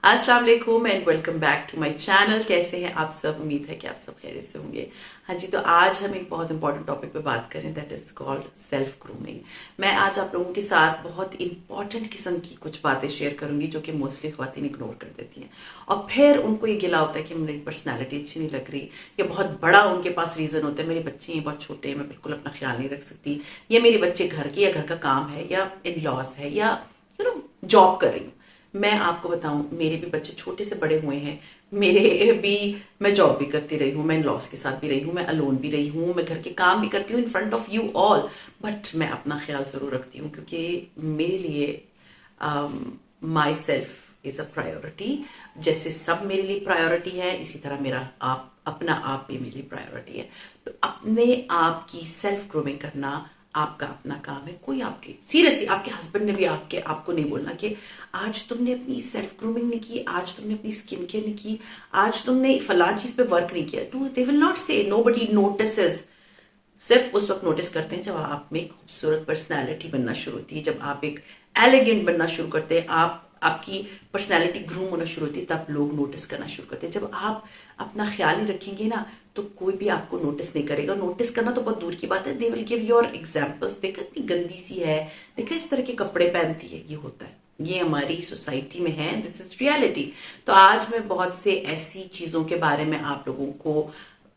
अस्सलाम वालेकुम and welcome back to my channel. कैसे हैं आप सब? उम्मीद है कि आप सब खैरियत से होंगे। हाँ जी, तो आज हम एक बहुत इंपॉर्टेंट टॉपिक पे बात करें, that is called self grooming. मैं आज आप लोगों के साथ बहुत इंपॉर्टेंट किस्म की कुछ बातें शेयर करूंगी जो कि मोस्टली ख्वातीन इग्नोर कर देती हैं, और फिर उनको ये गिला होता है कि मेरी पर्सनैलिटी अच्छी नहीं लग रही, या बहुत बड़ा उनके पास रीजन होता है, मेरे बच्चे हैं बहुत छोटे हैं, मैं बिल्कुल अपना ख्याल नहीं रख सकती, या मेरे बच्चे घर के या घर का काम है, या इन लॉस है, या जॉब कर रही हूँ। मैं आपको बताऊं, मेरे भी बच्चे छोटे से बड़े हुए हैं, मेरे भी मैं जॉब भी करती रही हूँ, मैं इन लॉस के साथ भी रही हूँ, मैं अलोन भी रही हूँ, मैं घर के काम भी करती हूँ in front of you all, but मैं अपना ख्याल जरूर रखती हूँ क्योंकि मेरे लिए my self is a priority. जैसे सब मेरे लिए प्रायोरिटी है, इसी तरह मेरा आप अपना आप भी मेरे लिए प्रायोरिटी है। तो अपने आप की सेल्फ ग्रूमिंग करना आपका अपना काम है। कोई आपके सीरियसली आपके हस्बैंड ने भी आपको नहीं बोलना कि आज तुमने अपनी सेल्फ ग्रूमिंग नहीं की, आज तुमने अपनी स्किन केयर नहीं की, आज तुमने फलां चीज पे वर्क नहीं किया। डू दे विल नॉट से, नोबडी नोटिसेस। सिर्फ उस वक्त नोटिस करते हैं जब आप में खूबसूरत पर्सनैलिटी बनना शुरू होती है, जब आप एक एलिगेंट बनना शुरू करते हैं, आपकी पर्सनैलिटी ग्रूम होना शुरू होती है, तब लोग नोटिस करना शुरू करते हैं। जब आप अपना ख्याल नहीं रखेंगे ना, तो कोई भी आपको नोटिस नहीं करेगा। नोटिस करना तो बहुत दूर की बात है, they will give your examples. देखा इतनी गंदी सी है, देखा इस तरह के कपड़े पहनती है, ये होता है, ये हमारी सोसाइटी में है, दिस इज रियलिटी। तो आज मैं बहुत से ऐसी चीजों के बारे में आप लोगों को,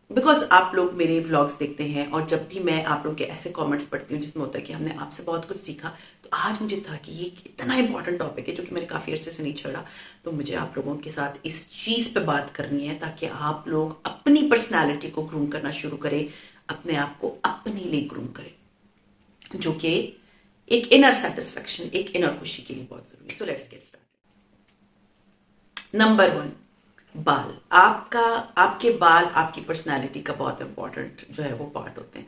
बिकॉज आप लोग मेरे व्लॉग्स देखते हैं, और जब भी मैं आप लोग के ऐसे कमेंट्स पढ़ती हूँ जिसमें होता है कि हमने आपसे बहुत कुछ सीखा, तो आज मुझे था कि ये इतना इंपॉर्टेंट टॉपिक है जो कि मैंने काफी अरसे से नहीं छेड़ा, तो मुझे आप लोगों के साथ इस चीज पे बात करनी है ताकि आप लोग अपनी पर्सनैलिटी को ग्रूम करना शुरू करें, अपने आप को अपने लिए ग्रूम करें, जो कि एक इनर सेटिस्फेक्शन, एक इनर खुशी के लिए बहुत जरूरी है। So let's get started. Number 1, बाल। आपके बाल आपकी पर्सनालिटी का बहुत इंपॉर्टेंट जो है वो पार्ट होते हैं।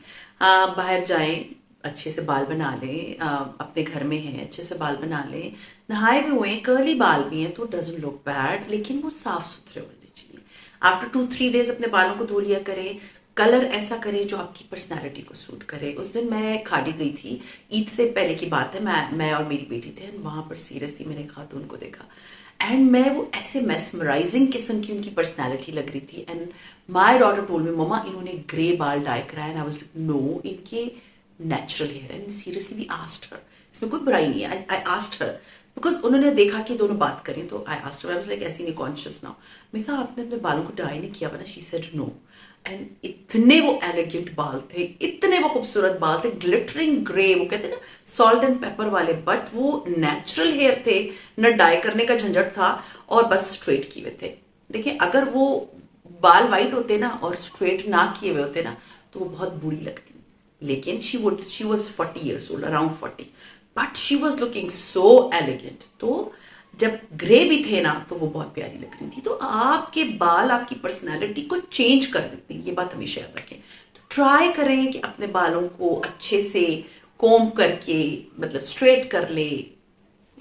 बाहर जाएं, अच्छे से बाल बना लें, अपने घर में हैं अच्छे से बाल बना लें, नहाए भी हुए कर्ली बाल भी हैं तो डजंट लुक बैड, लेकिन वो साफ सुथरे होने चाहिए। आफ्टर 2-3 डेज अपने बालों को धो लिया करें, कलर ऐसा करें जो आपकी पर्सनालिटी को सूट करे। उस दिन मैं खाड़ी गई थी, ईद से पहले की बात है, मैं और मेरी बेटी थे, वहां पर सीरियसली मैंने खातून को देखा, एंड मैं वो ऐसे मेस्मराइजिंग किस्म की उनकी पर्सनालिटी लग रही थी। And my daughter told me, मम्मा इन्होंने ग्रे बाल डाई कराया, and I was like no, इनके natural hair. And seriously we asked her, इसमें कोई बुराई नहीं है, आई आस्क्ड हर बिकॉज उन्होंने देखा कि दोनों बात करें, तो I asked her, I was like ऐसी नहीं कॉन्शियस नाउ। मैं कहा आपने अपने बालों को डाई नहीं किया ना? She said no. एंड इतने वो एलिगेंट बाल थे, इतने वो खूबसूरत बाल थे, ग्लिटरिंग ग्रे, वो कहते हैं ना सॉल्ट एंड पेपर वाले, बट वो नेचुरल हेयर थे, न डाई करने का झंझट था, और बस स्ट्रेट किए हुए थे। देखिए अगर वो बाल वाइट होते ना और स्ट्रेट ना किए हुए होते ना, तो वो बहुत बुरी लगती। लेकिन she was 40 years old, around 40, but she was looking so elegant. तो जब ग्रे भी थे ना तो वो बहुत प्यारी लग रही थी। तो आपके बाल आपकी पर्सनैलिटी को चेंज कर देते हैं, ये बात हमेशा याद रखें। तो ट्राई करें कि अपने बालों को अच्छे से कोम करके, मतलब स्ट्रेट कर ले।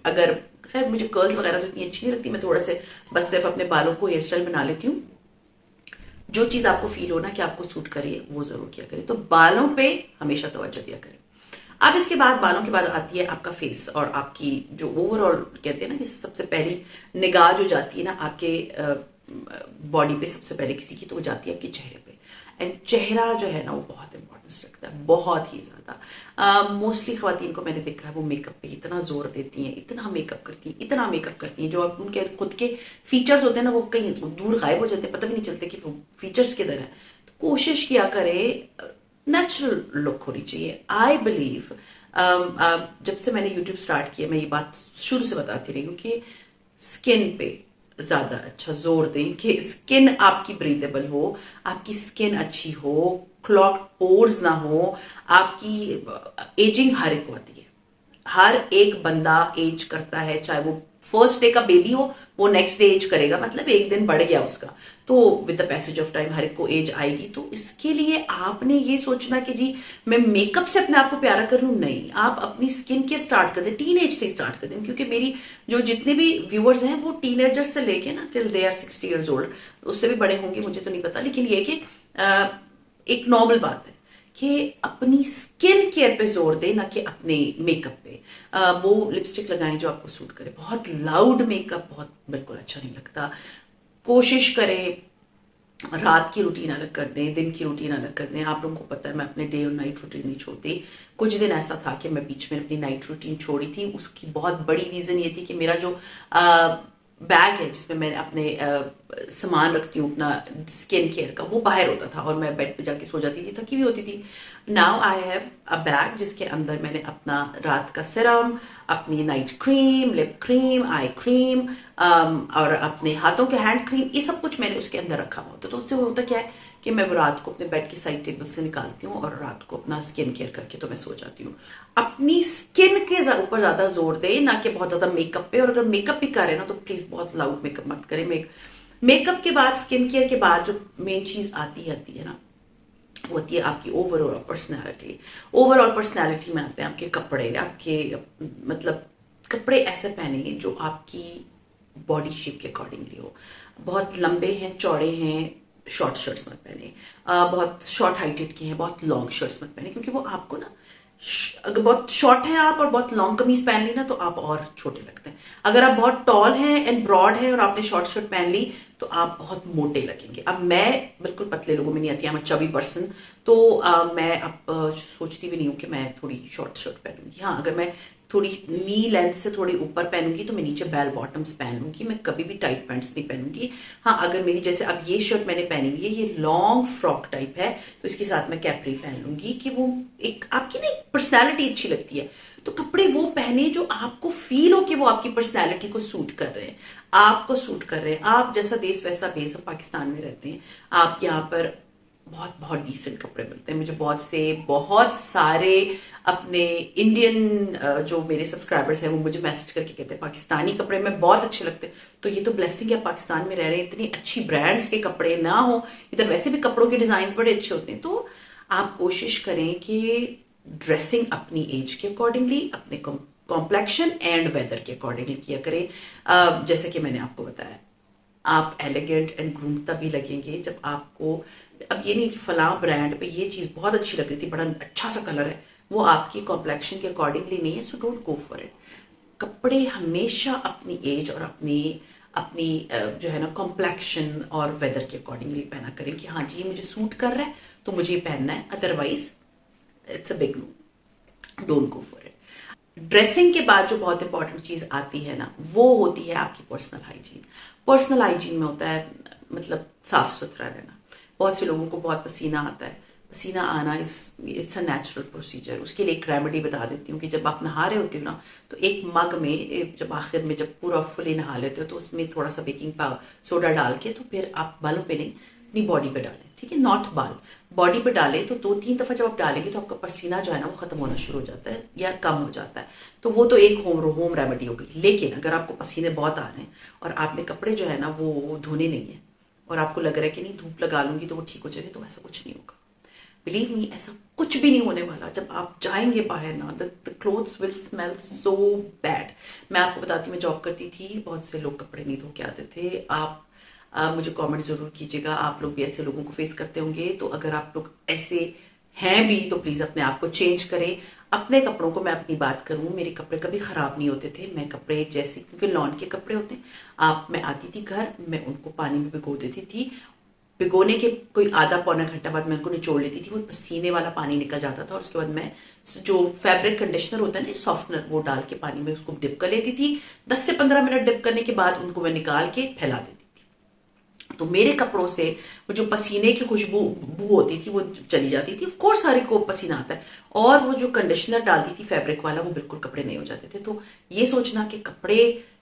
अगर खैर मुझे कर्ल्स वगैरह तो इतनी अच्छी नहीं लगती, मैं थोड़ा से बस सिर्फ अपने बालों को हेयर स्टाइल बना लेती हूँ। जो चीज आपको फील हो ना कि आपको सूट करिए, वो जरूर किया करें। तो बालों पे हमेशा तवज्जो दिया करें। अब इसके बाद, बालों के बाद आती है आपका फेस, और आपकी जो ओवरऑल कहते हैं ना कि सबसे पहली निगाह जो जाती है ना आपके बॉडी पे, सबसे पहले किसी की, तो वो जाती है आपके चेहरे पे। एंड चेहरा जो है ना वो बहुत इंपॉर्टेंस रखता है, बहुत ही ज्यादा। मोस्टली खवातीन को मैंने देखा है वो मेकअप पे इतना जोर देती हैं, इतना मेकअप करती हैं, इतना मेकअप करती हैं, जो अब उनके खुद के फीचर्स होते हैं ना वो कहीं दूर गायब हो जाते हैं, पता भी नहीं चलते कि वो फीचर्स किधर है। तो कोशिश किया करें, नेचुरल लुक होनी चाहिए। आई बिलीव जब से मैंने यूट्यूब स्टार्ट किया, मैं ये बात शुरू से बताती रही हूँ कि स्किन पे ज्यादा अच्छा जोर दें, कि स्किन आपकी ब्रीदेबल हो, आपकी स्किन अच्छी हो, क्लॉग्ड पोर्स ना हो। आपकी एजिंग हर एक को आती है, हर एक बंदा एज करता है, चाहे वो फर्स्ट डे का बेबी हो, वो नेक्स्ट डे एज करेगा, मतलब एक दिन बढ़ गया उसका, तो with the passage of time हर एक को एज आएगी। तो इसके लिए आपने ये सोचना कि जी मैं मेकअप से अपने आप को प्यारा कर लूं, नहीं, आप अपनी स्किन केयर स्टार्ट कर दें, टीनेज से स्टार्ट कर दें। क्योंकि मेरी जो जितने भी व्यूअर्स हैं वो टीनेजर से लेके ना till they are 60 years old, उससे भी बड़े होंगे मुझे तो नहीं पता, लेकिन ये कि एक नॉर्मल बात है कि अपनी स्किन केयर पे जोर दें, ना कि अपने मेकअप पे। वो लिपस्टिक लगाएं जो आपको सूट करे। बहुत लाउड मेकअप बहुत बिल्कुल अच्छा नहीं लगता। कोशिश करें रात की रूटीन अलग कर दें, दिन की रूटीन अलग कर दें। आप लोगों को पता है मैं अपने डे और नाइट रूटीन नहीं छोड़ती। कुछ दिन ऐसा था कि मैं बीच में अपनी नाइट रूटीन छोड़ी थी। उसकी बहुत बड़ी रीजन ये थी कि मेरा जो बैग है जिसमें मैं अपने सामान रखती हूँ अपना स्किन केयर का, वो बाहर होता था और मैं बेड पे जाके सो जाती थी, थकी हुई होती थी। Now I have a bag जिसके अंदर मैंने अपना रात का सीरम, अपनी night cream, lip cream, eye cream, और अपने हाथों के हैंड क्रीम, ये सब कुछ मैंने उसके अंदर रखा हुआ होता। तो उससे होता क्या है कि मैं वो रात को अपने बेड के साइड टेबल से निकालती हूँ और रात को अपना स्किन केयर करके तो मैं सो जाती हूँ। अपनी स्किन के ऊपर ज्यादा जोर दे, ना कि बहुत ज्यादा मेकअप पे। और अगर मेकअप भी कर रहे हैं ना तो प्लीज बहुत लाउड मेकअप मत करें। मेकअप के बाद, स्किन केयर के बाद जो मेन चीज आती है ना, वो होती है आपकी ओवरऑल पर्सनैलिटी। ओवरऑल पर्सनैलिटी में आते हैं आपके कपड़े। आपके मतलब कपड़े ऐसे पहने जो आपकी बॉडी शेप के अकॉर्डिंगली हो। बहुत लंबे हैं, चौड़े हैं, शॉर्ट शर्ट्स मत पहने। बहुत शॉर्ट हाइटेड के हैं, बहुत लॉन्ग शर्ट्स मत पहने, क्योंकि वो आपको ना, अगर बहुत शॉर्ट है आप और बहुत लॉन्ग कमीज पहन ली ना तो आप और छोटे लगते हैं। अगर आप बहुत टॉल हैं एंड ब्रॉड हैं और आपने शॉर्ट शर्ट पहन ली तो आप बहुत मोटे लगेंगे। अब मैं बिल्कुल पतले लोगों में नहीं आती, मैं चबी पर्सन, तो मैं अब सोचती भी नहीं हूँ कि मैं थोड़ी शॉर्ट शर्ट पहनूंगी। हाँ, अगर मैं थोड़ी नी लेंथ से थोड़ी ऊपर पहनूंगी तो मैं नीचे बेल बॉटम्स पहन लूंगी। मैं कभी भी टाइट पैंट्स नहीं पहनूंगी। हाँ, अगर मेरी जैसे अब ये शर्ट मैंने पहनी हुई है, ये लॉन्ग फ्रॉक टाइप है, तो इसके साथ मैं कैपरी पहन लूंगी कि वो एक आपकी ना पर्सनैलिटी अच्छी लगती है। तो कपड़े वो पहने जो आपको फील हो कि वो आपकी पर्सनैलिटी को सूट कर रहे हैं, आपको सूट कर रहे हैं। आप जैसा देश वैसा भेष। हम पाकिस्तान में रहते हैं, आप यहाँ पर बहुत बहुत डिसेंट कपड़े मिलते हैं। मुझे बहुत सारे अपने इंडियन जो मेरे सब्सक्राइबर्स हैं वो मुझे मैसेज करके कहते हैं पाकिस्तानी कपड़े में बहुत अच्छे लगते हैं। तो ये तो ब्लेसिंग है, पाकिस्तान में रह रहे हैं, इतनी अच्छी ब्रांड्स के कपड़े ना हो। इधर वैसे भी कपड़ों के डिजाइन बड़े अच्छे होते हैं। तो आप कोशिश करें कि ड्रेसिंग अपनी एज के अकॉर्डिंगली, अपने कॉम्प्लेक्शन एंड वेदर के अकॉर्डिंगली किया करें। जैसे कि मैंने आपको बताया, आप एलिगेंट एंड ग्रूम तभी लगेंगे जब आपको, अब ये नहीं कि फलां ब्रांड पे ये चीज बहुत अच्छी लग रही थी, बड़ा अच्छा सा कलर है, वो आपकी कॉम्प्लेक्शन के अकॉर्डिंगली नहीं है, so don't go for it. कपड़े हमेशा अपनी एज और अपनी अपनी जो है ना कॉम्प्लेक्शन और वेदर के अकॉर्डिंगली पहना करें कि हाँ जी ये मुझे सूट कर रहा है तो मुझे पहनना है, otherwise it's a big no, don't go for it. Dressing के बाद जो बहुत इंपॉर्टेंट चीज आती है ना, वो होती है आपकी पर्सनल हाइजीन। पर्सनल हाइजीन में होता है मतलब साफ सुथरा रहना। बहुत से लोगों को बहुत पसीना आता है। पसीना आना इट्स अ नेचुरल प्रोसीजर। उसके लिए एक रेमेडी बता देती हूँ कि जब आप नहा रहे होते हो ना, तो एक मग में जब आखिर में जब पूरा फुली नहा लेते हो तो उसमें थोड़ा सा बेकिंग पाउडर सोडा डाल के तो फिर आप बालों पे नहीं, अपनी बॉडी पे डालें, ठीक है, नॉट बाल, बॉडी पे डालें। तो 2-3 दफा जब आप डालेंगे तो आपका पसीना जो है ना वो खत्म होना शुरू हो जाता है या कम हो जाता है। तो वो तो एक होम रेमेडी हो गई। लेकिन अगर आपको पसीने बहुत आ रहे हैं और आपने कपड़े जो है ना वो धोने नहीं है और आपको लग रहा है कि नहीं धूप लगा लूंगी तो वो ठीक हो जाएगी, तो ऐसा कुछ नहीं होगा। बिलीव मी, ऐसा कुछ भी नहीं होने वाला। जब आप जाएंगे बाहर ना, the clothes will smell so bad. मैं आपको बताती हूँ, मैं जॉब करती थी, बहुत से लोग कपड़े नहीं धो के आते थे। आप मुझे कमेंट जरूर कीजिएगा, आप लोग भी ऐसे लोगों को फेस करते होंगे। तो अगर आप लोग ऐसे हैं भी तो प्लीज अपने आप को चेंज करें। अपने कपड़ों को, मैं अपनी बात करूं, मेरे कपड़े कभी खराब नहीं होते थे। मैं कपड़े जैसे, क्योंकि लॉन के कपड़े होते हैं, मैं आती थी घर, मैं उनको पानी में भिगो देती थी। भिगोने के कोई आधा पौना घंटा बाद मैं उनको निचोड़ लेती थी, वो पसीने वाला पानी निकल जाता था और उसके बाद मैं जो फैब्रिक कंडीशनर होता है ना, सॉफ्टनर, वो डाल के पानी में उसको डिप कर लेती थी। 10 से 15 मिनट डिप करने के बाद उनको मैं निकाल के फैला देती थी। तो मेरे कपड़ों से वो जो पसीने की खुशबू होती थी वो चली जाती थी। ऑफ कोर्स सारे को पसीना आता है। और वो जो कंडीशनर डालती थी फैब्रिक वाला, वो बिल्कुल कपड़े नहीं हो जाते थे। तो ये सोचना कि कपड़े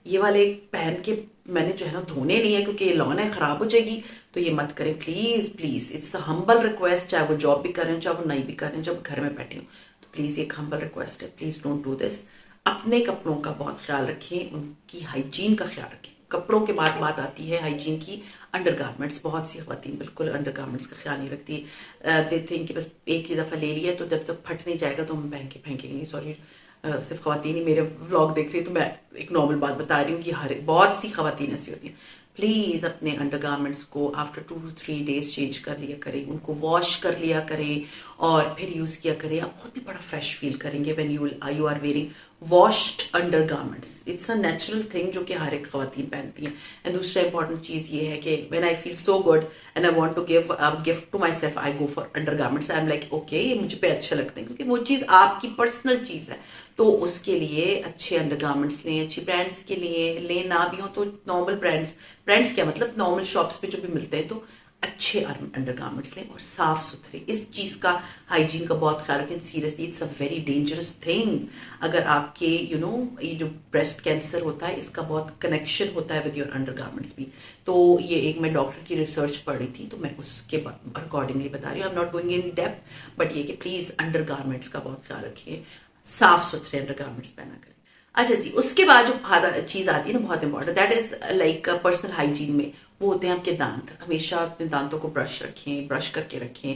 ये वाले पहन के मैंने जो है ना धोने नहीं है क्योंकि ये लॉन है, खराब हो जाएगी, तो ये मत करें please please. It's a humble request, चाहे वो जॉब भी कर रहे हो चाहे वो नहीं भी कर रहे हैं, जब घर में बैठे हो तो प्लीज एक हम्बल रिक्वेस्ट है, प्लीज डोंट डू दिस। अपने कपड़ों का बहुत ख्याल रखें, उनकी हाइजीन का ख्याल रखें। कपड़ों के बाद बात आती है हाइजीन की, अंडरगारमेंट्स। बहुत सी खवातीन बिल्कुल अंडरगारमेंट्स का ख्याल नहीं रखती। दे थिंक कि बस एक ही दफा ले लिया तो जब तक फट नहीं जाएगा तो हम फेंकेंगे नहीं। सॉरी, सिर्फ खवातीन ही मेरे व्लॉग देख रही है तो मैं एक नॉर्मल बात बता रही हूँ कि हर बहुत सी खवातीन ऐसी होती हैं। प्लीज अपने अंडरगारमेंट्स को आफ्टर 2 to 3 days चेंज कर लिया करें, उनको वॉश कर लिया करें और फिर यूज किया करें। आप खुद भी बड़ा फ्रेश फील करेंगे when you are wearing washed undergarments. It's a natural thing जो कि हर एक खवातीन पहनती हैं। एंड दूसरा इंपॉर्टेंट चीज ये है कि when I feel so good and I want to give a gift to myself, I go for undergarments. I am like okay, ये मुझे पे अच्छे लगते हैं, क्योंकि वो चीज आपकी पर्सनल चीज है। तो उसके लिए अच्छे अंडरगारमेंट्स लें, अच्छी ब्रांड्स के लिए लें, ना भी हो तो नॉर्मल ब्रांड्स क्या मतलब नॉर्मल शॉप्स पे जो भी मिलते हैं, तो अच्छे अंडरगारमेंट्स लें और साफ सुथरे। इस चीज का, हाइजीन का बहुत ख्याल रखें। Seriously it's a very dangerous thing. अगर आपके ये जो ब्रेस्ट कैंसर होता है, इसका बहुत कनेक्शन होता है विद योर अंडरगारमेंट्स भी। तो ये एक मैं डॉक्टर की रिसर्च पढ़ी थी, तो मैं उसके अकॉर्डिंगली बता रही हूँ। I am not going in depth, but ये कि प्लीज अंडरगारमेंट्स का बहुत ख्याल रखिए, साफ सुथरे अंडरगारमेंट्स पहना करें। अच्छा जी, उसके बाद जो चीज आती है ना बहुत important, that is like personal hygiene में, वो होते हैं आपके दांत। हमेशा अपने दांतों को ब्रश रखें, ब्रश करके रखें।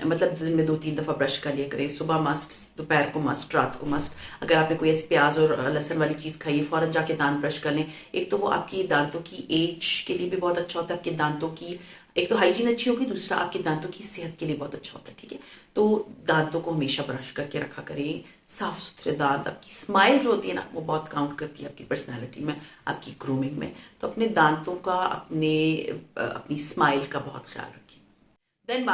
मतलब दिन में 2-3 दफा ब्रश कर लिया करें। सुबह मस्ट, दोपहर को मस्ट, रात को मस्ट। अगर आपने कोई ऐसी प्याज और लहसुन वाली चीज खाई है, फौरन जाके दांत ब्रश कर लें। एक तो वो आपकी दांतों की एज के लिए भी बहुत अच्छा होता है, आपके दांतों की एक तो हाइजीन अच्छी होगी, दूसरा आपके दांतों की सेहत के लिए बहुत अच्छा होता है। ठीक है, तो दांतों को हमेशा ब्रश करके रखा करें। साफ सुथरे दांत, आपकी स्माइल जो होती है ना, वो बहुत काउंट करती है आपकी पर्सनालिटी में, आपकी ग्रूमिंग में। तो अपने दांतों का, अपनी स्माइल का बहुत ख्याल रखें। देन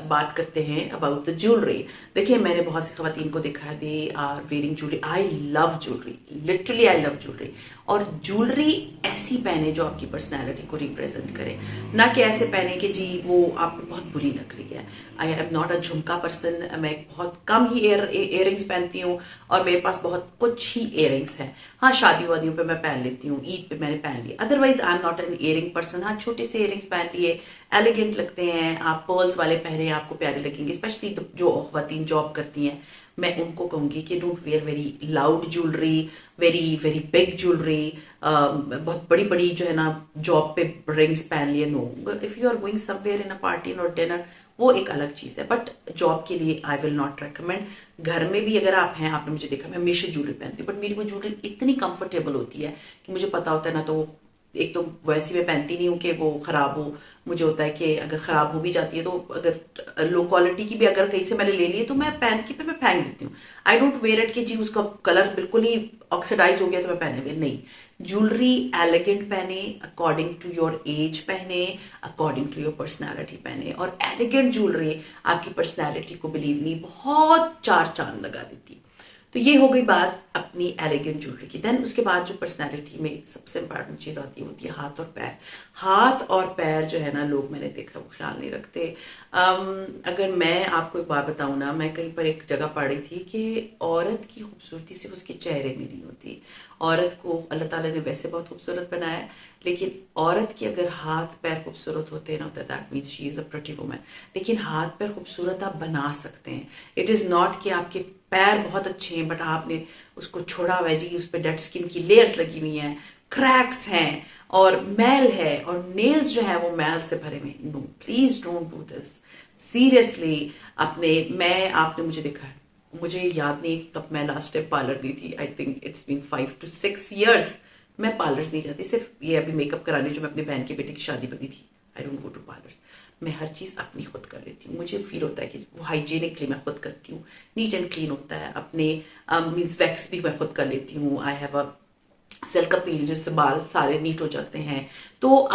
बात करते हैं अबाउट द ज्वेलरी। देखिए, मैंने बहुत सी खवातीन को देखा है, they are wearing jewellery. I love jewellery, literally I love jewellery. और ज्वेलरी ऐसी पहने जो आपकी पर्सनैलिटी को रिप्रेजेंट करे, ना कि ऐसे पहने कि जी वो आपको बहुत बुरी लग रही है। आई एम नॉट अ झुमका पर्सन, मैं बहुत कम ही इयररिंग्स पहनती हूँ और मेरे पास बहुत कुछ ही इयररिंग्स हैं। हाँ, शादी वादियों पे मैं पहन लेती हूँ, ईद पे मैंने पहन लिया, otherwise I am not an earring person. हाँ, छोटे से इयररिंग्स पहन लिए, एलिगेंट लगते हैं। आप पर्ल्स वाले पहने, आपको प्यारे लगेंगे, स्पेशली जो खवातीन जॉब करती हैं। मैं उनको कहूंगी कि don't wear very loud jewellery, very very big jewellery. बहुत बड़ी बड़ी जो है ना जॉब पे रिंग्स पहन लिए, no. If you are going somewhere in a party और डिनर, वो एक अलग चीज है, बट जॉब के लिए आई विल नॉट रेकमेंड। घर में भी अगर आप हैं, आपने मुझे देखा, मैं हमेशा ज्वेलरी पहनती हूँ, बट मेरी वो ज्वेलरी इतनी कंफर्टेबल होती है कि मुझे पता होता है ना, तो एक तो वैसे मैं पहनती नहीं हूँ कि वो खराब हो। मुझे होता है कि अगर खराब हो भी जाती है, तो अगर लो क्वालिटी की भी अगर कहीं से मैंने ले ली है, तो मैं पहन के फिर मैं फेंक देती हूँ। आई डोंट वेयर इट कि जी उसका कलर बिल्कुल ही ऑक्सीडाइज हो गया तो मैं पहने हुए नहीं। ज्वेलरी एलिगेंट पहने, अकॉर्डिंग टू योर एज पहने, अकॉर्डिंग टू योर पर्सनैलिटी पहने। और एलिगेंट ज्वेलरी आपकी पर्सनैलिटी को बिलीव नहीं बहुत चार चांद लगा देती। तो ये हो गई बात अपनी एलिगेंट ज्वेलरी की। देन उसके बाद जो पर्सनालिटी में सबसे इंपॉर्टेंट चीज आती है, होती है हाथ और पैर। हाथ और पैर जो है ना, लोग मैंने देखा वो ख्याल नहीं रखते। अगर मैं आपको एक बात बताऊं ना, मैं कहीं पर एक जगह पढ़ रही थी कि औरत की खूबसूरती सिर्फ उसके चेहरे में नहीं होती। औरत को अल्लाह ताला ने वैसे बहुत खूबसूरत बनाया है, लेकिन औरत के अगर हाथ पैर खूबसूरत होते हैं ना, तो that means she is a pretty woman. लेकिन हाथ पैर खूबसूरत आप बना सकते हैं। इट इज नॉट कि आपके पैर बहुत अच्छे हैं बट आपने उसको छोड़ा हुआ है जी, उस पर डेड स्किन की लेयर्स लगी हुई हैं, क्रैक्स हैं और मैल है और नेल्स जो है वो मैल से भरे हुए। No, please don't do this seriously. आपने मुझे देखा है, मुझे याद नहीं कि कब मैं लास्ट टाइम पार्लर गई थी। I think it's been 5 to 6 years। मैं पार्लर नहीं जाती, सिर्फ ये अभी मेकअप कराने जो मैं अपने बहन के बेटे की शादी पर गई थी। I don't go to parlours. मैं हर चीज अपनी खुद कर लेती हूँ। मुझे फील होता है कि वो हाइजीनिकली मैं खुद करती हूँ, नीट एंड क्लीन होता है। अपने मीन्स वैक्स भी मैं खुद कर लेती हूँ। आई हैव अ सेल्क अपील, जिससे बाल सारे नीट हो जाते हैं। तो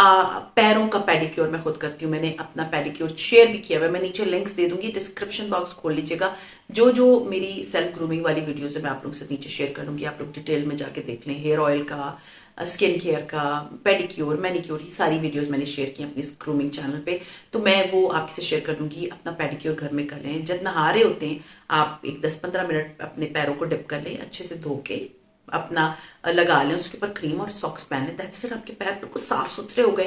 पैरों का पेडिक्योर मैं खुद करती हूँ। मैंने अपना पेडिक्योर शेयर भी किया हुआ है, मैं नीचे लिंक्स दे दूंगी, डिस्क्रिप्शन बॉक्स खोल लीजिएगा। जो जो मेरी सेल्फ ग्रूमिंग वाली वीडियोस है मैं आप लोगों से नीचे शेयर कर दूंगी, आप लोग डिटेल में जाके देख लें। हेयर ऑयल का, स्किन केयर का, पेडिक्योर, मैनिक्योर, ये सारी वीडियोस मैंने शेयर की अपनी ग्रूमिंग चैनल पे। तो मैं वो आपसे शेयर कर दूंगी। अपना पेडिक्योर घर में कर लें। जब नहा रहे होते हैं आप एक 10-15 मिनट अपने पैरों को डिप कर लें, अच्छे से धो के अपना लगा लें, उसके ऊपर क्रीम और सॉक्स पहन लें। दैट्स इट, आपके पैर बिल्कुल साफ सुथरे हो गए,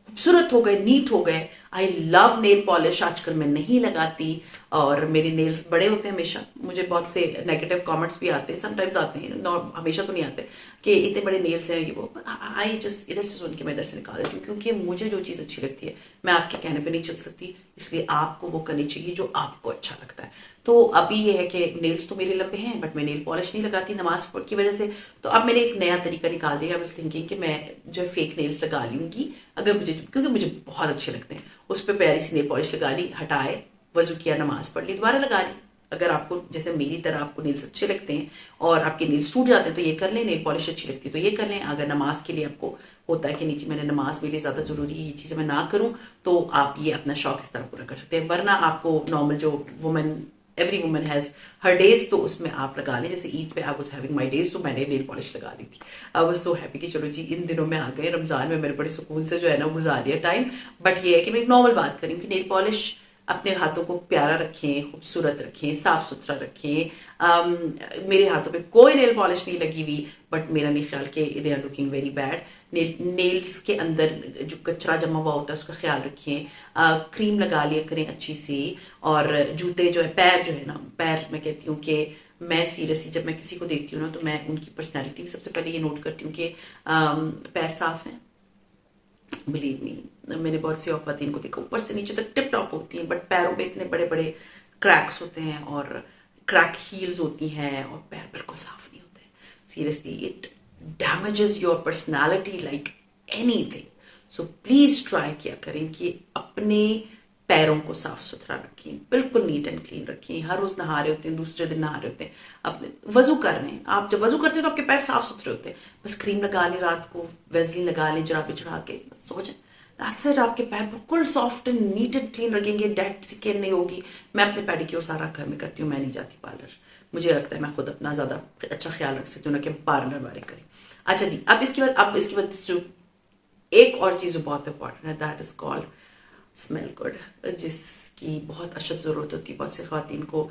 खूबसूरत हो गए, नीट हो गए। आई लव नेल पॉलिश, आजकल मैं नहीं लगाती और मेरे नेल्स बड़े होते हैं हमेशा। मुझे बहुत से नेगेटिव कमेंट्स भी आते हैं, समटाइम्स आते हैं, हमेशा तो नहीं आते, कि इतने बड़े नेल्स हैं ये वो। आई जस्ट इधर से सुन के मैं इधर से निकाल देती हूँ, क्योंकि मुझे जो चीज़ अच्छी लगती है मैं आपके कहने पे नहीं चल सकती, इसलिए आपको वो करनी चाहिए जो आपको अच्छा लगता है। तो अभी ये है कि नेल्स तो मेरे लंबे हैं, बट मैं नेल पॉलिश नहीं लगाती नमाज की वजह से। तो अब मैंने एक नया तरीका निकाल दिया। आई वाज थिंकिंग कि मैं जो फेक नेल्स लगा लूंगी, अगर मुझे, क्योंकि मुझे बहुत अच्छे लगते हैं, उस पर प्यारी सी नेल पॉलिश लगा ली, हटाए, वजू किया, नमाज पढ़ ली, दोबारा लगा ली। अगर आपको जैसे मेरी तरह आपको नेल्स अच्छे लगते हैं और आपके नेल्स टूट जाते हैं तो ये कर लें, नेल पॉलिश अच्छी लगती है तो ये कर लें। अगर नमाज के लिए आपको होता है कि नीचे मैंने नमाज मेरे लिए ज्यादा जरूरी है, ये चीजें मैं ना करूं, तो आप ये अपना शौक इस तरह पूरा कर सकते हैं। वरना आपको नॉर्मल जो woman, every woman has her days, तो उसमें आप लगा लें। जैसे ईद पे I was having my days, तो मैंने नेल पॉलिश लगा ली थी। आई वाज सो हैप्पी कि चलो जी इन दिनों में आ गए, रमजान में मैंने बड़े सुकून से जो है ना गुजार दिया टाइम। बट ये है कि मैं एक नॉर्मल बात करी कि नेल पॉलिश अपने हाथों को प्यारा रखें, खूबसूरत रखें, साफ सुथरा रखें। मेरे हाथों पे कोई नेल पॉलिश नहीं लगी हुई, बट मेरा नहीं ख्याल कि they are looking very bad. Nails के अंदर जो कचरा जमा हुआ होता है उसका ख्याल रखें, क्रीम लगा लिया करें अच्छी सी। और जूते जो है, पैर जो है ना, पैर मैं कहती हूँ कि मैं सीरियसली जब मैं किसी को देखती हूँ ना, तो मैं उनकी पर्सनैलिटी सबसे पहले ये नोट करती हूँ कि पैर साफ हैं। बिलीव मी, मैंने बहुत सी औरतें को देखा ऊपर से नीचे तक टिप टॉप होती हैं, बट पैरों पे इतने बड़े बड़े क्रैक्स होते हैं और क्रैक हील्स होती हैं और पैर बिल्कुल साफ नहीं होते। Seriously it damages your personality like anything. So please try किया करें कि अपने पैरों को साफ सुथरा रखें, बिल्कुल नीट एंड क्लीन रखें। हर रोज नहा रहे होते हैं, दूसरे दिन नहा रहे होते हैं, अपने वजू कर रहे हैं, आप जब वजू करते हैं तो आपके पैर साफ सुथरे होते हैं। बस क्रीम लगा लें, रात को वेजलिन लगा लें जरा पे चढ़ा के, सो जाए, दैट्स इट। आपके पैर बिल्कुल soft and neat and clean रखेंगे, डेड स्किन नहीं होगी। मैं अपने पेडिक्योर सारा घर में करती हूँ, मैं नहीं जाती पार्लर। मुझे लगता है मैं खुद अपना ज्यादा अच्छा ख्याल रख सकती हूँ ना कि पार्लर वाले करें। अच्छा जी, अब इसके बाद जो एक और चीज बहुत इंपॉर्टेंट है, that is called smell good, जिसकी बहुत अशद जरूरत होती है बहुत से ख्वातीन को।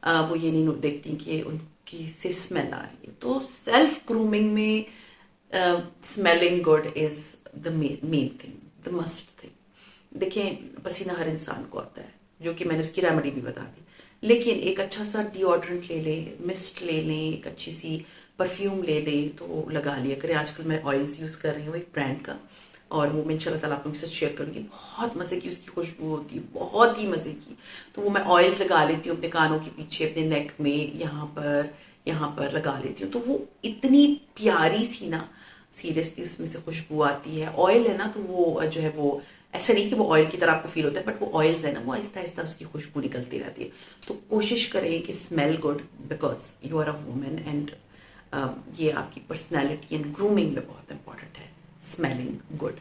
वो ये नहीं देखती कि उनकी से स्मेल आ रही है। तो सेल्फ ग्रूमिंग में smelling good is the main thing, the must thing. देखें, पसीना हर इंसान को आता है, जो कि मैंने उसकी रेमेडी भी बता दी, लेकिन एक अच्छा सा डिओड्रेंट ले लें, मिस्ट ले लें, एक अच्छी सी परफ्यूम ले लें, तो लगा लिया करें। आजकल मैं ऑयल्स यूज कर रही हूँ एक ब्रांड का, और वो मैं इंशाल्लाह ताला आप लोगों के साथ शेयर करूंगी। बहुत मजे की उसकी खुशबू होती है, बहुत ही मजे की। तो वो मैं ऑयल्स लगा लेती हूँ अपने कानों के पीछे, अपने नेक में, यहाँ पर लगा लेती हूँ। तो वो इतनी प्यारी सी ना, सीरियसली उसमें से खुशबू आती है। ऑयल है ना, तो वो जो है वो ऐसा नहीं कि वो ऑयल की तरह आपको फील होता है, बट वो ऑयल्स है ना, वो आहिस्ता आहिस्ता उसकी खुशबू निकलती रहती है। तो कोशिश करें कि smell good, because you are a women and ये आपकी पर्सनैलिटी एंड ग्रूमिंग में बहुत इंपॉर्टेंट है, स्मेलिंग गुड।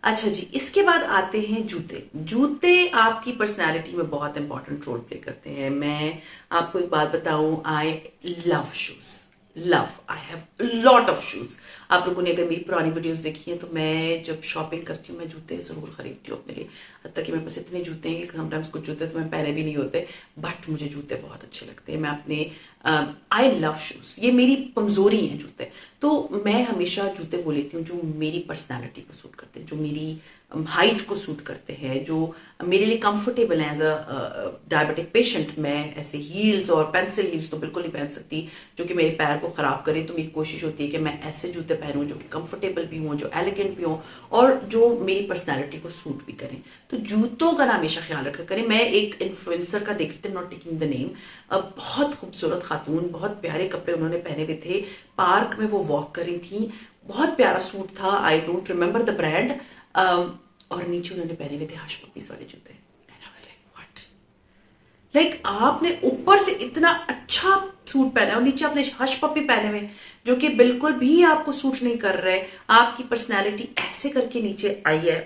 अच्छा जी, इसके बाद आते हैं जूते। जूते आपकी पर्सनालिटी में बहुत इंपॉर्टेंट रोल प्ले करते हैं। मैं आपको एक बात बताऊं, I love shoes, love, I have lot of shoes. आप लोगों ने अगर मेरी पुरानी वीडियोस देखी हैं तो मैं जब शॉपिंग करती हूँ मैं जूते जरूर खरीदती हूँ अपने लिए। हत्ता कि मेरे पास इतने जूते हैं कि समटाइम्स कुछ जूते तो मैं पहने भी नहीं होते, बट मुझे जूते बहुत अच्छे लगते हैं। मैं अपने आई लव शूज, ये मेरी कमजोरी है जूते। तो मैं हमेशा जूते वो लेती हूँ जो मेरी पर्सनैलिटी को सूट करते हैं, जो मेरी हाइट को सूट करते हैं, जो मेरे लिए कंफर्टेबल है। एज अ डायबिटिक पेशेंट मैं ऐसे हील्स और पेंसिल हील्स तो बिल्कुल नहीं पहन सकती जो कि मेरे पैर को खराब करें। तो मेरी कोशिश होती है कि मैं ऐसे जूते पहनूं जो कि कंफर्टेबल भी हों, जो एलिगेंट भी हों और जो मेरी पर्सनैलिटी को सूट भी करें। तो जूतों का ना हमेशा ख्याल रखा करें। मैं एक इन्फ्लुएंसर का देख रही थी, नॉट टेकिंग द नेम, बहुत खूबसूरत खातून, बहुत प्यारे कपड़े उन्होंने पहने हुए थे, पार्क में वो वॉक कर रही थी, बहुत प्यारा सूट था, I don't remember the brand, और नीचे उन्होंने पहने हुए थे हश पपीज वाले जूते। लाइक आपने ऊपर से इतना अच्छा सूट पहना है और नीचे आपने हश पपी पहने हुए जो कि बिल्कुल भी आपको सूट नहीं कर रहे। आपकी पर्सनैलिटी ऐसे करके नीचे आई है,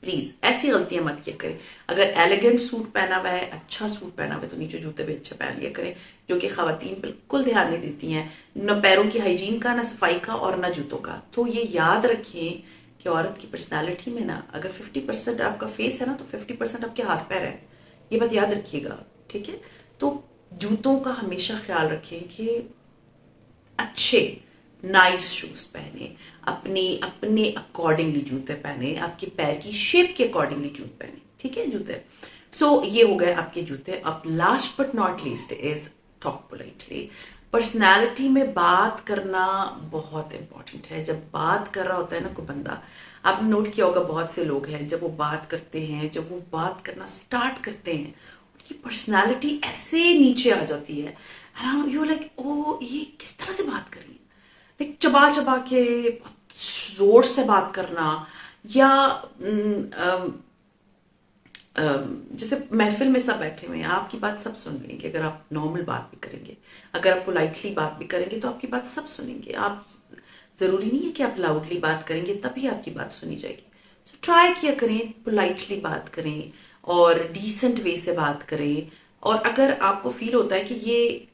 प्लीज ऐसी गलतियां मत किया करें। अगर एलिगेंट सूट पहना हुआ है, अच्छा सूट पहना हुआ है, तो नीचे जूते भी अच्छे पहन लिया करें, जो कि खवातीन बिल्कुल ध्यान नहीं देती हैं, न पैरों की हाइजीन का, न सफाई का और न जूतों का। तो ये याद रखें कि औरत की पर्सनैलिटी में ना अगर 50% आपका फेस है ना, तो 50% आपके हाथ पैर है। ये बात याद रखिएगा, ठीक है। तो जूतों का हमेशा ख्याल रखें कि अच्छे नाइस शूज पहने, अपने अकॉर्डिंगली जूते पहने, आपके पैर की शेप के अकॉर्डिंगली जूते पहने, ठीक है जूते। सो ये हो गए आपके जूते। अब last but not least is talk politely. Personality में बात करना बहुत इंपॉर्टेंट है। जब बात कर रहा होता है ना कोई बंदा, आपने नोट किया होगा बहुत से लोग हैं जब वो बात करते हैं, जब वो बात करना स्टार्ट करते हैं, उनकी पर्सनैलिटी ऐसे नीचे आ जाती है, यू लाइक ओ ये किस तरह से बात कर रही है, लाइक चबा चबा के बहुत जोर से बात करना, या जैसे महफिल में सब बैठे हुए हैं, आपकी बात सब सुन लेंगे अगर आप नॉर्मल बात भी करेंगे, अगर आप पोलाइटली बात भी करेंगे तो आपकी बात सब सुनेंगे। आप जरूरी नहीं है कि आप लाउडली बात करेंगे तभी आपकी बात सुनी जाएगी। सो ट्राई किया करें, पोलाइटली बात करें और डिसेंट वे से बात करें। और अगर आपको फील होता है कि ये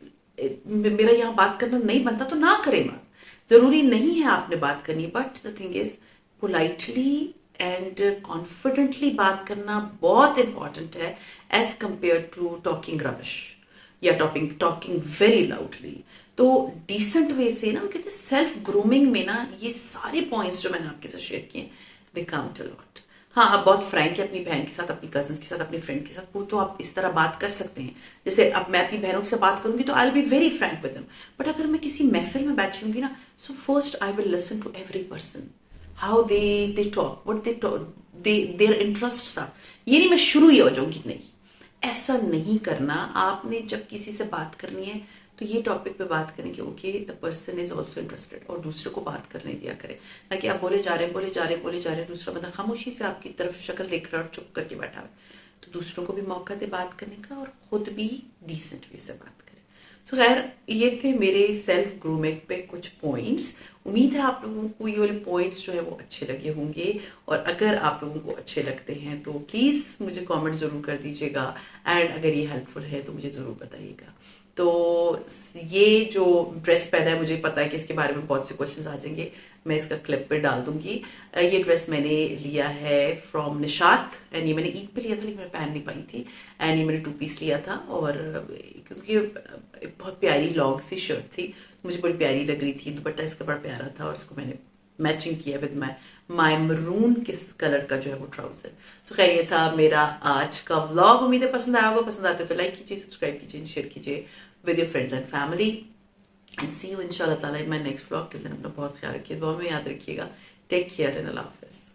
मेरा यहाँ बात करना नहीं बनता तो ना करें बात, जरूरी नहीं है आपने बात करनी, but the thing is politely and confidently बात करना बहुत इंपॉर्टेंट है as compare to talking rubbish या टॉकिंग वेरी लाउडली। तो डिसेंट वे से ना, कहते हैं सेल्फ ग्रूमिंग में ना ये सारे पॉइंट्स जो मैंने आपके साथ शेयर किए दे काउंट अ लॉट। हाँ, आप बहुत फ्रैंक है अपनी बहन के साथ, अपनी कजन्स के साथ, अपनी फ्रेंड के साथ, वो तो आप इस तरह बात कर सकते हैं। जैसे अब मैं अपनी बहनों के साथ बात करूंगी तो I will be very frank with them, but अगर मैं किसी महफिल में बैठी होंगी ना, so first I will listen to every person, how they talk, what they talk, their interests are. ये नहीं मैं शुरू ही हो जाऊंगी, नहीं, ऐसा नहीं करना। आपने जब किसी से बात करनी है तो ये टॉपिक पे बात करें कि okay the person is also interested, और दूसरे को बात करने दिया करें, ना कि आप बोले जा रहे हैं, दूसरा बंदा खामोशी से आपकी तरफ शक्ल देख रहा है और चुप करके बैठा है। तो दूसरों को भी मौका दे बात करने का और खुद भी डिसेंट वे से बात करें। सो खैर, ये थे मेरे सेल्फ ग्रूमिंग पे कुछ पॉइंट्स। उम्मीद है आप लोगों को ये वाले पॉइंट्स जो है वो अच्छे लगे होंगे, और अगर आप लोगों को अच्छे लगते हैं तो प्लीज़ मुझे कमेंट ज़रूर कर दीजिएगा, एंड अगर ये हेल्पफुल है तो मुझे ज़रूर बताइएगा। तो ये जो ड्रेस पहना है, मुझे पता है कि इसके बारे में बहुत से क्वेश्चंस आ जाएंगे, मैं इसका क्लिप पे डाल दूंगी। ये ड्रेस मैंने लिया है फ्रॉम निशात, एंड ये मैंने ईद पे लिया था लेकिन मैं पहन नहीं पाई थी, एंड ये मैंने 2 पीस लिया था, और क्योंकि बहुत प्यारी लॉन्ग सी शर्ट थी, मुझे बड़ी प्यारी लग रही थी, दुपट्टा इसका बड़ा प्यारा था, और इसको मैंने मैचिंग किया विद माई मरून किस कलर का जो है वो ट्राउजर। सो खैर, ये था मेरा आज का व्लॉग। उम्मीद है पसंद आया होगा, पसंद आते तो लाइक कीजिए, सब्सक्राइब कीजिए, शेयर कीजिए with your friends and family, and see you inshallah ta'ala in my next vlog. Till then अपना बहुत ख्याल रखिए, दुआ में याद रखिएगा। Take care and Allah Hafiz.